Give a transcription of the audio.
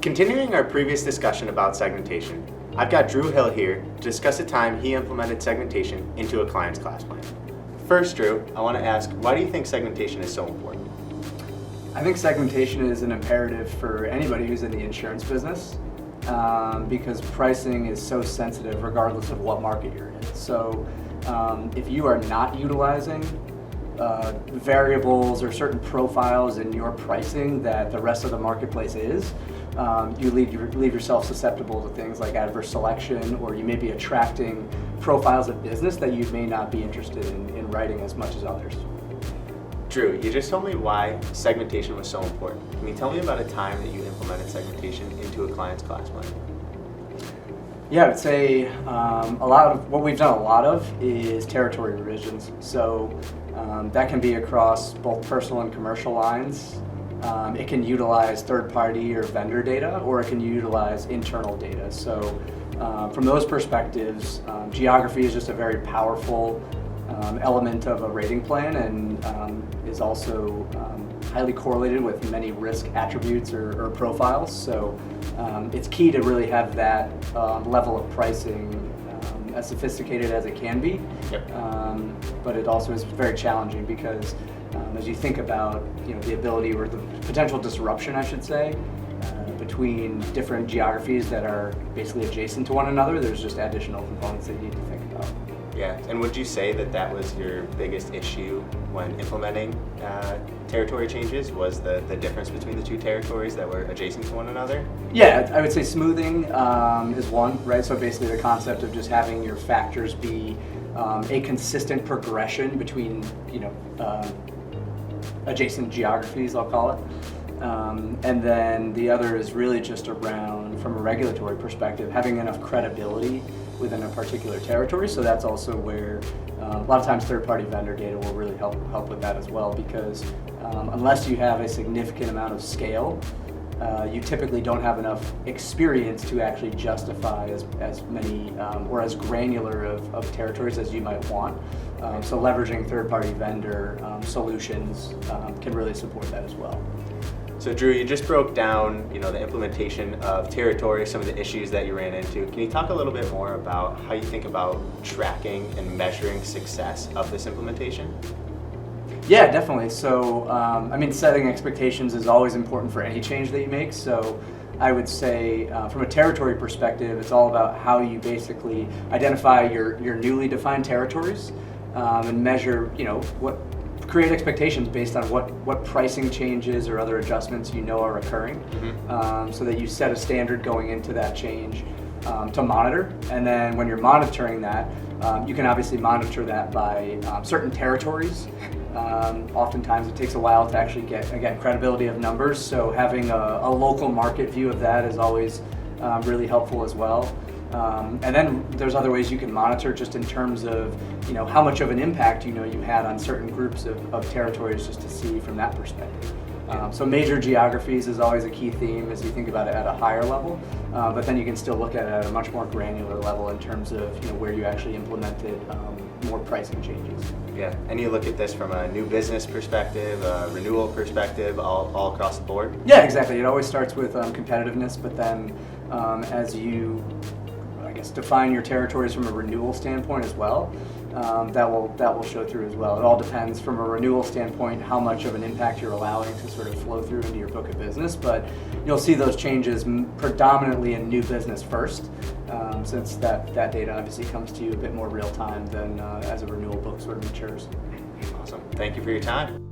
Continuing our previous discussion about segmentation, I've got Drew Hill here to discuss a time he implemented segmentation into a client's class plan. First, Drew, I want to ask, why do you think segmentation is so important? I think segmentation is an imperative for anybody who's in the insurance business because pricing is so sensitive regardless of what market you're in. So if you are not utilizing variables or certain profiles in your pricing that the rest of the marketplace is, you leave yourself susceptible to things like adverse selection, or you may be attracting profiles of business that you may not be interested in writing as much as others. Drew, you just told me why segmentation was so important. Can you tell me about a time that you implemented segmentation into a client's class plan? Yeah, I would say a lot of what we've done a lot of is territory revisions. So that can be across both personal and commercial lines. It can utilize third-party or vendor data, or it can utilize internal data. So from those perspectives, geography is just a very powerful element of a rating plan, and is also highly correlated with many risk attributes or profiles. So it's key to really have that level of pricing as sophisticated as it can be. Yep. But it also is very challenging because as you think about the ability or the potential disruption, I should say, between different geographies that are basically adjacent to one another, there's just additional components that you need to think about. Yeah, and would you say that that was your biggest issue when implementing territory changes, was the difference between the two territories that were adjacent to one another? Yeah, I would say smoothing is one, right? So basically the concept of just having your factors be a consistent progression between, adjacent geographies, I'll call it. And then the other is really just around, from a regulatory perspective, having enough credibility within a particular territory. So that's also where a lot of times third-party vendor data will really help with that as well, because unless you have a significant amount of scale, you typically don't have enough experience to actually justify as many or as granular of territories as you might want. So leveraging third-party vendor solutions can really support that as well. So Drew, you just broke down, the implementation of territory, some of the issues that you ran into. Can you talk a little bit more about how you think about tracking and measuring success of this implementation? Yeah, definitely. So, setting expectations is always important for any change that you make. So I would say from a territory perspective, it's all about how you basically identify your newly defined territories and measure, create expectations based on what pricing changes or other adjustments are occurring, so that you set a standard going into that change to monitor. And then when you're monitoring that, you can obviously monitor that by certain territories. Oftentimes it takes a while to actually get, again, credibility of numbers, so having a local market view of that is always really helpful as well. And then there's other ways you can monitor, just in terms of how much of an impact you had on certain groups of territories, just to see from that perspective. So major geographies is always a key theme as you think about it at a higher level, but then you can still look at it at a much more granular level in terms of where you actually implemented more pricing changes. Yeah, and you look at this from a new business perspective, a renewal perspective, all across the board? Yeah, exactly. It always starts with competitiveness, but then as you define your territories from a renewal standpoint as well, that will show through as well. It all depends from a renewal standpoint how much of an impact you're allowing to sort of flow through into your book of business, but you'll see those changes predominantly in new business first, since that data obviously comes to you a bit more real time than as a renewal book sort of matures. Awesome. Thank you for your time.